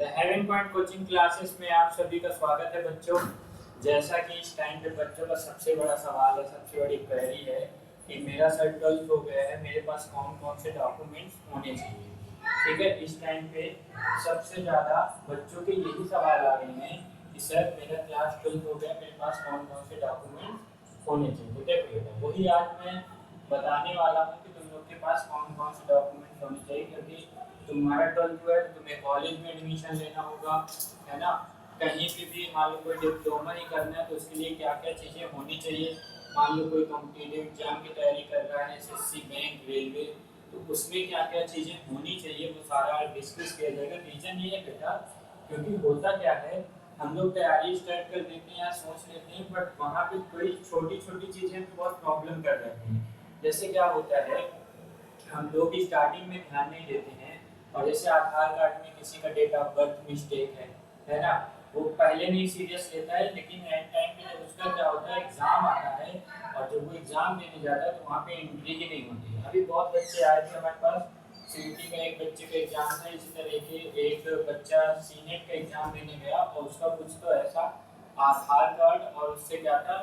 The haven point coaching classes में आप सभी का स्वागत है बच्चों। जैसा कि इस टाइम पे बच्चों का सबसे बड़ा सवाल है, सबसे बड़ी क्वेरी है कि मेरा सर 12th हो गया है, मेरे पास कौन कौन से डॉक्यूमेंट्स होने चाहिए। ठीक है, इस टाइम पे सबसे ज़्यादा बच्चों के यही सवाल आ रहे हैं कि सर मेरा क्लास 12th हो गया, मेरे पास कौन कौन से डॉक्यूमेंट्स होने चाहिए। तो देखो बेटा, वही आज मैं बताने वाला हूँ कि तुम लोग के पास कौन कौन से डॉक्यूमेंट्स होने चाहिए, क्योंकि तुम्हारा 12th हुआ है तो तुम्हें कॉलेज में एडमिशन लेना होगा, है ना। कहीं भी मान लो कोई डिप्लोमा ही करना है तो उसके लिए क्या क्या चीज़ें होनी चाहिए। मान लो कोई कॉम्पिटिटिव एग्जाम की तैयारी कर रहा है, एसएससी, बैंक, रेलवे, तो उसमें क्या क्या चीज़ें होनी चाहिए वो सारा डिस्कस किया जाएगा। रीज़न ये है बेटा, क्योंकि होता क्या है, हम लोग तैयारी स्टार्ट कर देते हैं या सोच लेते हैं, बट वहाँ पे कोई छोटी छोटी चीज़ें बहुत प्रॉब्लम कर जाती हैं। जैसे क्या होता है, हम लोग स्टार्टिंग में ध्यान नहीं देते हैं, और जैसे आधार कार्ड में किसी का डेट ऑफ बर्थ मिस्टेक है ना, वो पहले नहीं सीरियस लेता है, लेकिन एंड टाइम पे जब उसका क्या होता है, एग्जाम आता है, और जब वो एग्जाम देने जाता है तो वहाँ पे एंट्री ही नहीं होती है। अभी बहुत बच्चे आए थे हमारे पास, सीईटी का एक बच्चे का एग्जाम था, इसी तरह के एक बच्चा सीनेट का एग्जाम देने गया और उसका कुछ तो ऐसा आधार कार्ड और उससे क्या था,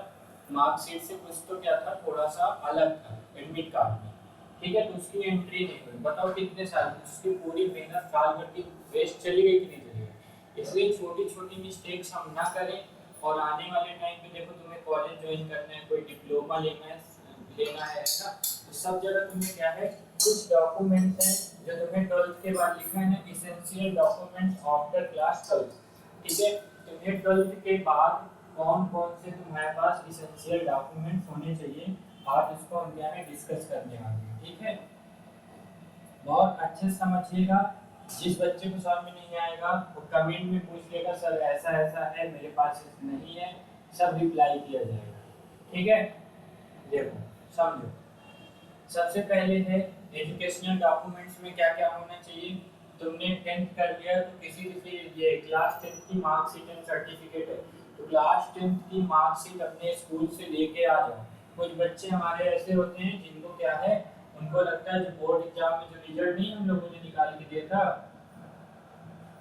मार्कशीट से कुछ तो क्या था, थोड़ा सा अलग था एडमिट कार्ड में। ठीक है, तो उसकी एंट्री नहीं हुई। बताओ कितने साल उसकी पूरी मेहनत साल भर की वेस्ट चली गई कि नहीं चली गई। इसलिए छोटी छोटी मिस्टेक्स हम ना करें, और आने वाले टाइम पे देखो तुम्हें कॉलेज ज्वाइन करना है, कोई डिप्लोमा लेना है ना, तो सब जगह तुम्हें क्या है, कुछ डॉक्यूमेंट्स हैं जो तुम्हें 12th के बाद लिखा है ना, essential documents after class 12th। ठीक है, तुम्हें 12th के बाद कौन कौन से तुम्हारे पास इसेंशियल डॉक्यूमेंट्स होने चाहिए, आज इसको हम क्या है डिस्कस करने वाले हैं। ठीक है, बहुत अच्छे से समझिएगा। जिस बच्चे को समझ में नहीं आएगा वो कमेंट में पूछ लेगा, सर ऐसा ऐसा है, मेरे पास नहीं है, सब रिप्लाई किया जाएगा। ठीक है, देखो समझो, सबसे पहले है एजुकेशनल डॉक्यूमेंट्स में क्या क्या होना चाहिए। तुमने 10th कर लिया तो किसी किसी ये क्लास 10th की मार्कशीट एंड सर्टिफिकेट है, तो क्लास 10th की मार्कशीट अपने स्कूल से लेके आ जाओ। कुछ बच्चे हमारे ऐसे होते हैं जिनको क्या है, उनको लगता है जो बोर्ड एग्जाम में जो रिजल्ट नहीं हम लोगों ने निकाल के दिया था,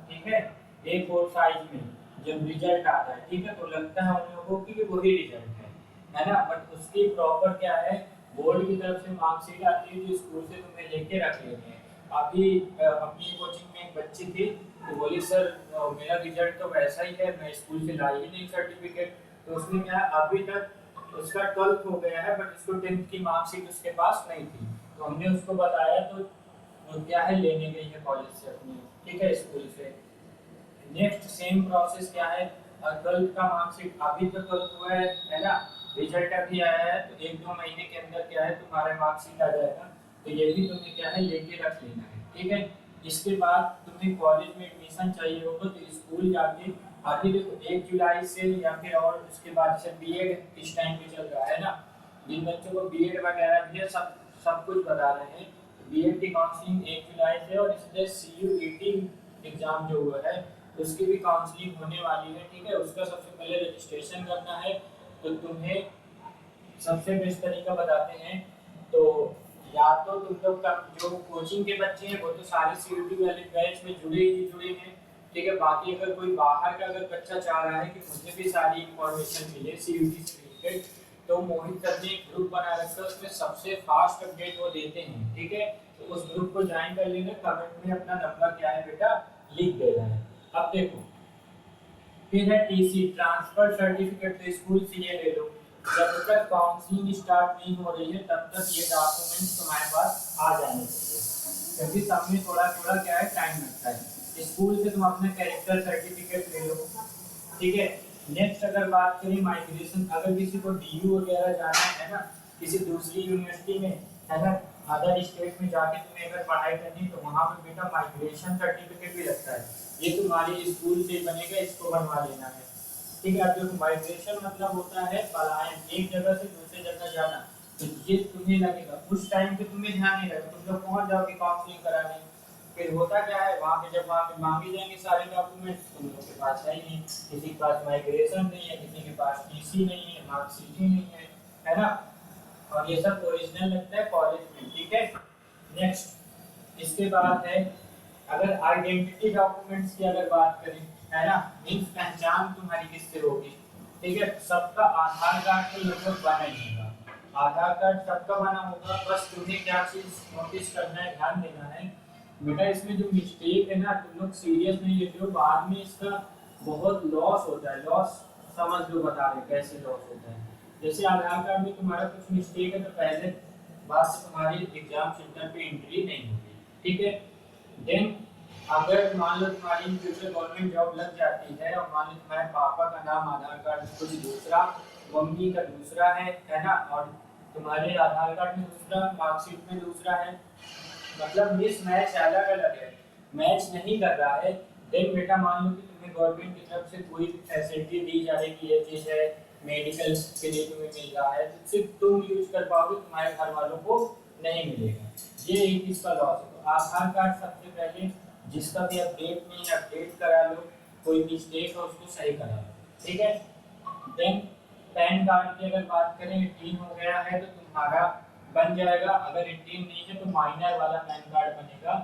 ठीक है, A4 साइज में जब रिजल्ट आता है, ठीक है, तो लगता है उन लोगों की वही रिजल्ट है ना, बट उसकी प्रॉपर क्या है, बोर्ड की तरफ से मार्कशीट आती है जो स्कूल से तुम्हें लेके रख लेते हैं। अभी अपनी कोचिंग में एक बच्ची थी, तो बोली सर मेरा रिजल्ट तो वैसा ही है, मैं स्कूल से लाई ही नहीं सर्टिफिकेट। तो उसने क्या, अभी तक उसका 12th हो गया है बट उसको 10th की मार्कशीट उसके पास नहीं थी। तो हमने उसको बताया तो वो क्या है, लेने गई है कॉलेज से अपनी, ठीक है, स्कूल से। नेक्स्ट सेम प्रोसेस क्या है, 12th का मार्कशीट अभी तो 12th हुआ है ना, रिजल्ट अभी आया है, तो 1-2 महीने के अंदर क्या है तुम्हारा मार्कशीट आ जाएगा। तो ये भी तुम्हें क्या है लेके रख लेना है। ठीक है, इसके बाद तुम्हें कॉलेज में एडमिशन चाहिए होगा तो स्कूल जाके, अभी देखो 1 जुलाई से या फिर और उसके बाद से बीएड इस टाइम पे चल रहा है ना, जिन बच्चों को बीएड वगैरह भी है सब सब कुछ बता रहे हैं। बीएड की काउंसलिंग 1 जुलाई से, और इसलिए सीयूईटी एग्जाम जो हुआ है उसकी भी काउंसलिंग होने वाली है। ठीक है, उसका सबसे पहले रजिस्ट्रेशन करना है। तो तुम्हें सबसे बेस्ट तरीका बताते हैं, तो या तो तुम लोग का जो कोचिंग के बच्चे हैं वो तो सारे सीयूटी वाले बैच में जुड़े हैं। ठीक है, बाकी अगर कोई बाहर का अगर बच्चा चाह रहा है कि मुझे भी सारी इंफॉर्मेशन मिले सीयूटी से रिलेटेड, तो मोहित सर ने एक ग्रुप बना रखा है, उसमें सबसे फास्ट अपडेट वो देते हैं। ठीक है, तो उस ग्रुप को ज्वाइन कर लेना, कमेंट में अपना नंबर क्या है बेटा लिख देना है। अब देखो, फिर है टीसी ट्रांसफर सर्टिफिकेट, तो स्कूल से ये ले लो। जब तक काउंसलिंग स्टार्ट नहीं हो रही है तब तक ये डॉक्यूमेंट्स तुम्हारे पास आ जाने चाहिए, क्योंकि सब में थोड़ा थोड़ा क्या है टाइम लगता है। स्कूल से तुम अपना कैरेक्टर सर्टिफिकेट ले लो। ठीक है, नेक्स्ट अगर बात करें माइग्रेशन, अगर किसी को डीयू वगैरह जाना है ना, किसी दूसरी यूनिवर्सिटी में, है ना, अदर स्टेट में जाके तुम्हें अगर पढ़ाई करनी, तो वहाँ पे बेटा माइग्रेशन सर्टिफिकेट भी लगता है। ये तुम्हारी स्कूल से बनेगा, इसको बनवा लेना है। ठीक है, अब देखो माइग्रेशन मतलब होता है पलायन, एक जगह से दूसरी जगह जाना। तो ये तुम्हें लगेगा उस टाइम पे तुम्हें ध्यान नहीं लगेगा, तुम लोग पहुंच जाओगे काउंसलिंग कराने। फिर होता क्या है, वहाँ पे जब वहाँ पे मांगे जाएंगे सारे डॉक्यूमेंट्स, तुम लोग के पास है ही नहीं, किसी के पास माइग्रेशन नहीं है, किसी के पास टीसी नहीं है, मार्कशीट ही नहीं है ना, और ये सब ओरिजिनल लगता है कॉलेज में। ठीक है, नेक्स्ट इसके बाद है अगर आइडेंटिटी डॉक्यूमेंट्स की अगर बात करें, है ना, मीन्स पहचान तुम्हारी किससे होगी, ठीक है, सबका आधार कार्ड तो लगभग बना ही होगा, आधार कार्ड सबका बना होगा। बस तुम्हें क्या चीज नोटिस करना है, ध्यान देना है बेटा, इसमें जो मिस्टेक है ना, तुम लोग सीरियस नहीं लेते हो, बाद में इसका बहुत लॉस होता है। लॉस समझ लो, बता रहे कैसे लॉस होता है। जैसे आधार कार्ड में तुम्हारा कुछ मिस्टेक है तो पहले बात से तुम्हारी एग्जाम सेंटर पे एंट्री नहीं होगी, ठीक है। देन अगर मान लो तुम्हारी फ्यूचर गवर्नमेंट जॉब लग जाती है और मान लो तुम्हारे पापा का नाम आधार कार्ड में कुछ दूसरा, मम्मी का दूसरा है ना, और तुम्हारे आधार कार्ड में दूसरा, मार्कशीट में दूसरा है, मतलब मिस मैच अलग अलग है, मैच नहीं कर रहा है, देन बेटा मान लो कि तुम्हें गवर्नमेंट की तरफ से कोई फैसिलिटी दी जा रही है कि ये चीज़ है, मेडिकल के लिए तुम्हें मिल रहा है, तो सिर्फ तुम यूज कर पाओगे, तुम्हारे घर वालों को नहीं मिलेगा। ये एक इसका लॉस है। तो आधार कार्ड सबसे पहले जिसका भी अपडेट नहीं है अपडेट करा लो, कोई मिस्टेक है उसको सही करा लो, ठीक है। देन पैन कार्ड की अगर बात करें, 18 हो गया है तो तुम्हारा बन जाएगा, अगर 18 नहीं है तो माइनर वाला पैन कार्ड बनेगा।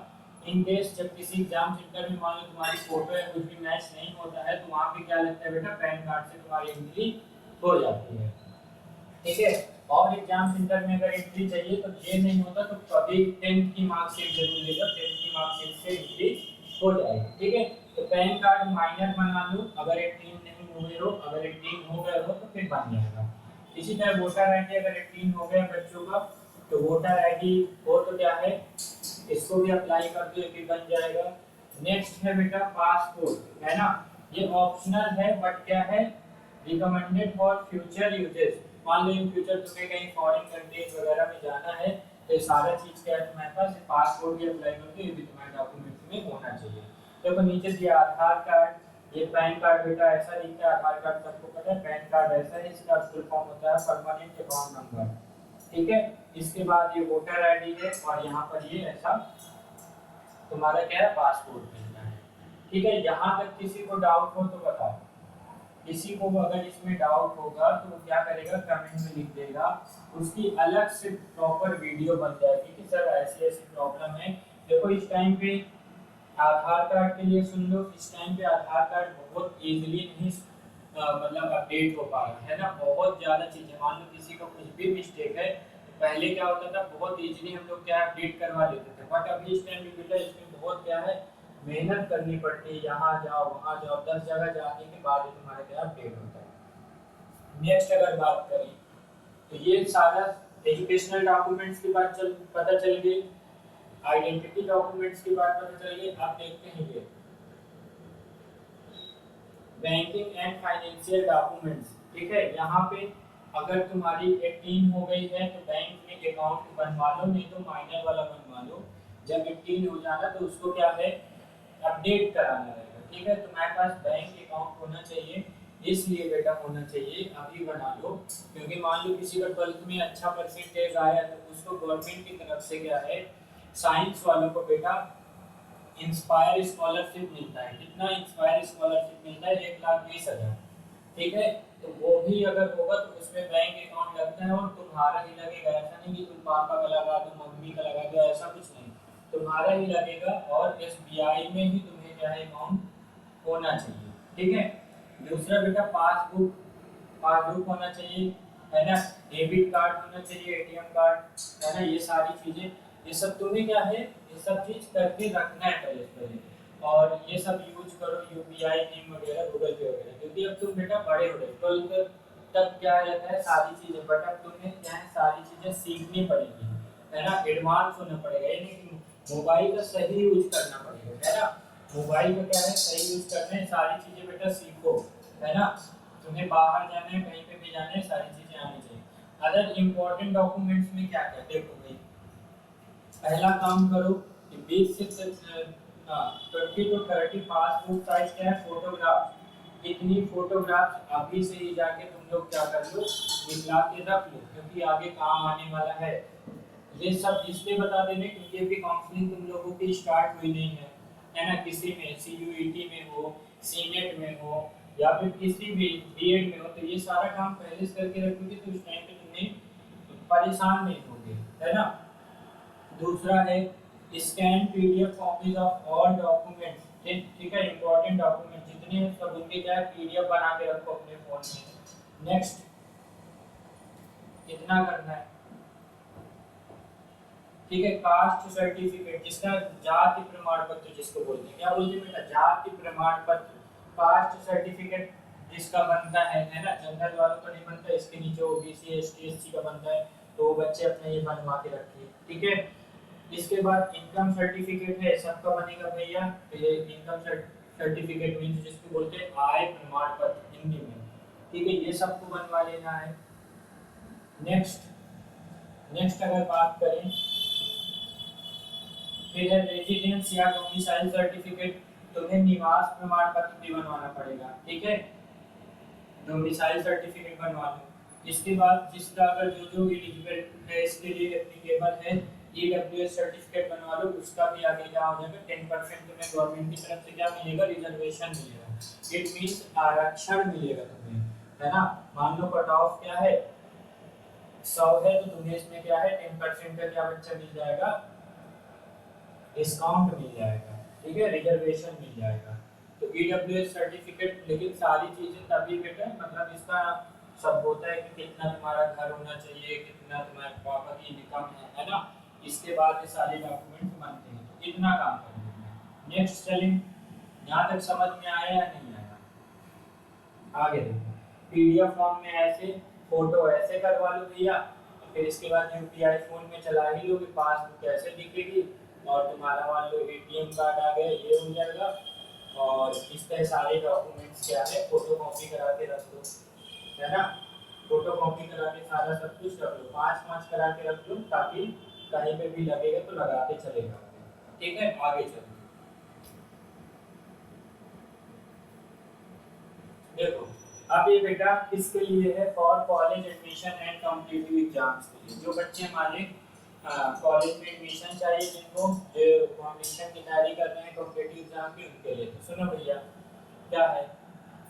इन केस जब किसी एग्जाम सेंटर में मान लो तुम्हारी फोटो या कुछ भी मैच नहीं होता है तो वहाँ पे क्या लगता है बेटा, पैन कार्ड से तुम्हारी एंट्री हो जाती है, ठीक है। और एग्जाम सेंटर में अगर एंट्री चाहिए तो ये नहीं होता तो कभी 10th की मार्कशीट जरूर लेगा, 10th की मार्कशीट से एंट्री हो जाएगी, ठीक है। तो पैन कार्ड माइनर बना लो, अगर 18 नहीं हुए हो, अगर 18 हो गए हो तो फिर बन जाएगा। इसी तरह वोटर आईडी अगर 18 हो गया बच्चों का तो वोटर आईडी हो तो क्या है, इसको भी अप्लाई कर दो, फिर बन जाएगा। नेक्स्ट है बेटा पासपोर्ट, है ना, ये ऑप्शनल है बट क्या है, रिकमेंडेड फॉर फ्यूचर यूजेस। मान लो इन फ्यूचर तुम्हें कहीं फॉरेन कंट्रीज वगैरह में जाना है तो सारा चीज क्या है तुम्हारे पास, पासपोर्ट भी अप्लाई कर दो, ये भी तुम्हारे डॉक्यूमेंट्स में होना चाहिए। देखो नीचे दिया आधार कार्ड, ये पैन कार्ड बेटा ऐसा दिखता है, आधार कार्ड सबको पता है, पैन कार्ड ऐसा है, इसका फुल फॉर्म होता है परमानेंट अकाउंट नंबर, ठीक है। इसके बाद ये वोटर आईडी है और यहाँ पर ये ऐसा तुम्हारा क्या है, पासपोर्ट मिलना है, ठीक है। यहाँ तक किसी को डाउट हो तो बताओ, किसी को अगर इसमें डाउट होगा तो वो क्या करेगा, कमेंट में लिख देगा, उसकी अलग से प्रॉपर वीडियो बन जाएगी कि सर ऐसी ऐसी प्रॉब्लम है। देखो इस टाइम पे आधार कार्ड के लिए सुन लो, इस टाइम पे आधार कार्ड बहुत इजीली नहीं मतलब अपडेट हो पा रहा है ना, बहुत ज़्यादा चीज़ें, मान लो किसी का कुछ भी मिस्टेक है तो पहले क्या होता था, बहुत इजीली हम लोग क्या अपडेट करवा लेते थे, बट अभी इस टाइम पे बेटा इसमें बहुत क्या है, मेहनत करनी पड़ती है, यहाँ जाओ वहाँ जाओ, 10 जगह जाने के बाद ही तुम्हारा क्या अपडेट होता है। नेक्स्ट अगर बात करें तो ये सारा एजुकेशनल डॉक्यूमेंट्स की बात पता चल गई, आइडेंटिटी डॉक्यूमेंट्स की बात पता चल गई। आप देखते हैं ये बैंकिंग एंड फाइनेंशियल डॉक्यूमेंट्स, ठीक है। यहाँ पे अगर तुम्हारी 18 हो गई है तो बैंक में अकाउंट बनवा लो, नहीं तो माइनर वाला बनवा लो। जब 18 हो जाना तो उसको क्या है, अपडेट कराना रहेगा, ठीक है। तुम्हारे पास बैंक अकाउंट होना चाहिए, इसलिए बेटा होना चाहिए, अभी बना लो, क्योंकि मान लो किसी का 12th में अच्छा परसेंटेज आया तो उसको गवर्नमेंट की तरफ से क्या है, साइंस वालों को बेटा इंस्पायर स्कॉलरशिप मिलता है। कितना इंस्पायर स्कॉलरशिप मिलता है, 1,20,000, ठीक है। तो वो भी अगर होगा तो उसमें बैंक अकाउंट लगता है और तुम्हारा ही लगेगा, ऐसा नहीं कि तुम पापा का लगा दो, मम्मी का लगा दो, ऐसा कुछ नहीं, तुम्हारा ही लगेगा। और एसबीआई में ही तुम्हें क्या है, अकाउंट होना चाहिए, ठीक है। दूसरा बेटा पासबुक होना चाहिए, है ना, डेबिट कार्ड होना चाहिए, एटीएम कार्ड, है ना, ये सारी चीजें, ये सब तुम्हें क्या है, ये सब चीज करके रखना है पहले। और ये सब यूज करो, यूपीआई भीम वगैरह, गूगल पे वगैरह, क्योंकि अब तुम बेटा बड़े हो गए, 12th तक क्या रहता है सारी चीजें, बट अब तुम्हें क्या है, सारी चीजें सीखनी पड़ेगी, है ना, एडवांस होना पड़ेगा, यानी मोबाइल का सही यूज करना पड़ेगा, है ना। मोबाइल का क्या है, सही यूज करना है, सारी चीजें बेटा सीखो, है ना। तुम्हें बाहर जाना है, कहीं पे भी जाना है, सारी चीजें आनी चाहिए। अदर इम्पोर्टेंट डॉक्यूमेंट्स में क्या क्या, देखो भाई पहला काम करो कि 20 से 20 to 30 पासपोर्ट साइज क्या है, फोटोग्राफ, इतनी फोटोग्राफ अभी से ही जाके तुम लोग क्या कर लो, निकला के रख लो, क्योंकि आगे काम आने वाला है। ये सब इसलिए बता देने क्योंकि अभी काउंसलिंग तुम लोगों की स्टार्ट हुई नहीं है ना, किसी में सीयूईटी में हो, सीनेट में हो, या फिर किसी भी बीएड में हो, तो ये सारा काम पहले से करके रखोगे तो उस टाइम पे तुम्हें परेशान नहीं होगे, है ना। दूसरा है scan PDF copies of all documents, ठीक है, इंपॉर्टेंट डॉक्यूमेंट जितने हैं सब उनके क्या है पीडीएफ बना के रखो अपने फोन में। नेक्स्ट कितना करना है, ठीक है, कास्ट सर्टिफिकेट जिसका जाति प्रमाण पत्र जिसको बोलते हैं, क्या बोलते हैं बेटा, जाति प्रमाण पत्र। कास्ट सर्टिफिकेट जिसका बनता है ना, जनरल वालों का नहीं बनता, इसके नीचे ओबीसी एसटी एससी का बनता है, तो वो बच्चे अपने ये बनवा के रखिए, ठीक है। इसके बाद इनकम सर्टिफिकेट है, सबका बनेगा भैया, तो ये इनकम सर्टिफिकेट मींस जिसको बोलते हैं आय प्रमाण पत्र हिंदी में, ठीक है, ये सबको बनवा लेना है। नेक्स्ट अगर बात करें फिर है रेजिडेंस या डोमिसाइल सर्टिफिकेट, तुम्हें निवास प्रमाण पत्र भी बनवाना पड़ेगा, ठीक है, डोमिसाइल सर्टिफिकेट बनवा लो। इसके बाद जिसका अगर जो एलिजिबल है इसके लिए एप्लीकेबल है ईडब्ल्यूएस सर्टिफिकेट बनवा लो, उसका भी आगे क्या हो जाएगा 10% तुम्हें गवर्नमेंट की तरफ से क्या मिलेगा, रिजर्वेशन मिलेगा, इट मींस आरक्षण मिलेगा तुम्हें, है ना। मान लो कट ऑफ क्या है 100 है, तो तुम्हें इसमें क्या है 10% का क्या बच्चा मिल जाएगा, डिस्काउंट मिल जाएगा, ठीक है, रिजर्वेशन मिल जाएगा। तो ईडब्ल्यूएस सर्टिफिकेट, लेकिन सारी चीजें तभी बेटा, मतलब इसका सब होता है कि कितना तुम्हारा घर होना चाहिए, कितना तुम्हारे पापा की इनकम है ना, इसके बाद ये सारे डॉक्यूमेंट बनते हैं, तो इतना काम कर लेना। नेक्स्ट चलें, यहाँ तक समझ में आया या नहीं आया, आगे देखो। पीडीएफ फॉर्म में ऐसे फोटो ऐसे करवा लो भैया, फिर इसके बाद यूपीआई फोन में चला ही लोगे, पासबुक ऐसे दिखेगी, और तुम्हारा मान लो एटीएम कार्ड आ गया, ये हो जाएगा, और इस तरह सारे डॉक्यूमेंट्स क्या है फोटो कॉपी करा के रख दो, है ना, फोटो कॉपी करा के सारा सब कुछ रख लो, 5-5 करा के रख लो, ताकि कहीं पे भी लगेगा तो लगाते चलेगा, ठीक है। आगे चलो, देखो अब ये बेटा किसके लिए है, for college admission and competitive exams के लिए, जो बच्चे हमारे कॉलेज में एडमिशन चाहिए, जिनको जो कॉम्पिटिशन की तैयारी कर रहे हैं कॉम्पिटिटिव एग्जाम की, उनके लिए। तो सुनो भैया क्या है,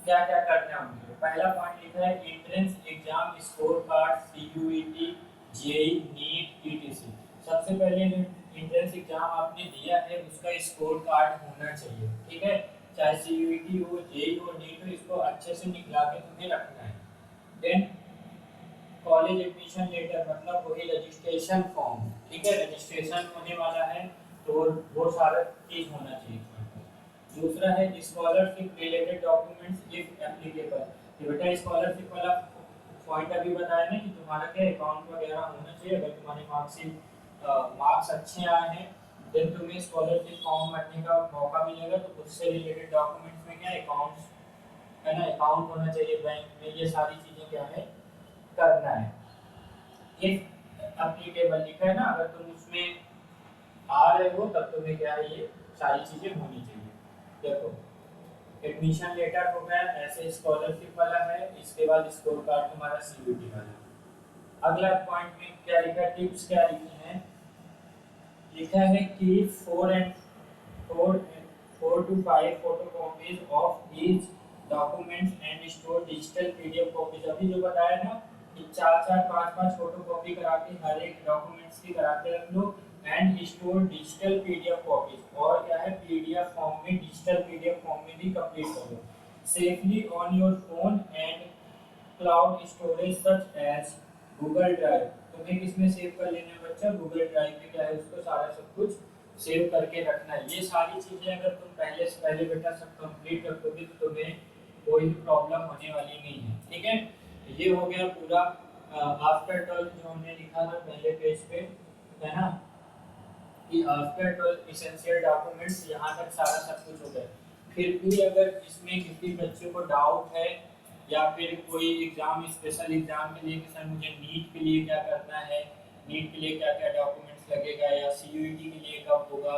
क्या क्या करना है उनके लिए। पहला पॉइंट लिखा है entrance exam score card, CUET, JEE, NEET, ETC. सबसे पहले जो एंट्रेंस एग्जाम आपने दिया है उसका स्कोर कार्ड होना चाहिए, ठीक है, चाहे सीयूईटी हो, जेई हो, नीट हो, इसको अच्छे से निकला के तुम्हें रखना है। देन कॉलेज एडमिशन लेटर, मतलब वही रजिस्ट्रेशन फॉर्म, ठीक है, रजिस्ट्रेशन होने वाला है, तो वो सारा चीज होना चाहिए। दूसरा है scholarship related documents if applicable, ये बेटा स्कॉलरशिप वाला पॉइंट अभी बताया ना कि तुम्हारा क्या अकाउंट वगैरह होना चाहिए, अगर तुम्हारे मार्क्स अच्छे आए हैं देन तुम्हें स्कॉलरशिप फॉर्म भरने का मौका मिलेगा, तो उससे रिलेटेड डॉक्यूमेंट्स में क्या अकाउंट्स, है ना, अकाउंट होना चाहिए बैंक में, ये सारी चीजें क्या है करना है। इफ एप्लीकेबल लिखा है ना, अगर तुम उसमें आ रहे हो तब तुम्हें क्या है ये सारी चीजें होनी चाहिए। देखो एडमिशन लेटर हो गया, ऐसे स्कॉलरशिप वाला है, इसके बाद स्कोर कार्ड तुम्हारा सीयूटी वाला। अगला पॉइंट में क्या लिखा है, टिप्स क्या लिखी है, लिखा है कि 4 to 5 photocopies of each documents and store digital PDF copies। अभी जो बताया ना कि 4-4 5-5 फोटोकॉपी करा के हर एक डॉक्यूमेंट्स की करा के रख लो, and store digital PDF copies, और क्या है पीडीएफ फॉर्म में, डिजिटल पीडीएफ फॉर्म में भी कंप्लीट कर लो safely on your phone and cloud storage such as Google drive. तुम्हें किसमें सेव कर लेना है बच्चा, गूगल ड्राइव में क्या है उसको सारा सब कुछ सेव करके रखना है। ये सारी चीजें अगर तुम पहले से पहले बेटा सब कंप्लीट रखोगे तो तुम्हें कोई भी प्रॉब्लम होने वाली नहीं है, ठीक है। ये हो गया पूरा आफ्टर 12 जो हमने लिखा था पहले पेज पे, है ना, कि आफ्टर 12 एसेंशियल डॉक्यूमेंट्स, यहाँ तक सारा सब कुछ हो गया। फिर भी अगर इसमें किसी बच्चे को डाउट है या फिर कोई एग्जाम स्पेशल एग्जाम के लिए कि सर मुझे नीट के लिए क्या करना है, नीट के लिए क्या क्या डॉक्यूमेंट्स लगेगा, या सीयूईटी के लिए कब होगा,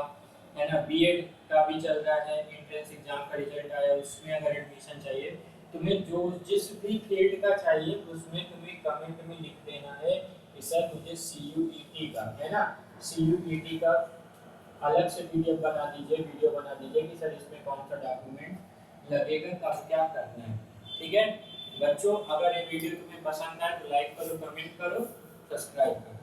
है ना, बीएड का भी चल रहा है, एंट्रेंस एग्जाम का रिजल्ट आया उसमें अगर एडमिशन चाहिए, तुम्हें जो जिस भी फील्ड का चाहिए उसमें तुम्हें कमेंट में लिख देना है कि सर मुझे सीयूईटी का, है ना, सीयूईटी का अलग से पीडीएफ बना दीजिए, वीडियो बना दीजिए कि सर इसमें कौन सा डॉक्यूमेंट लगेगा, कब क्या करना है, ठीक है। बच्चों अगर ये वीडियो तुम्हें पसंद आए तो लाइक करो, कमेंट करो, सब्सक्राइब करो।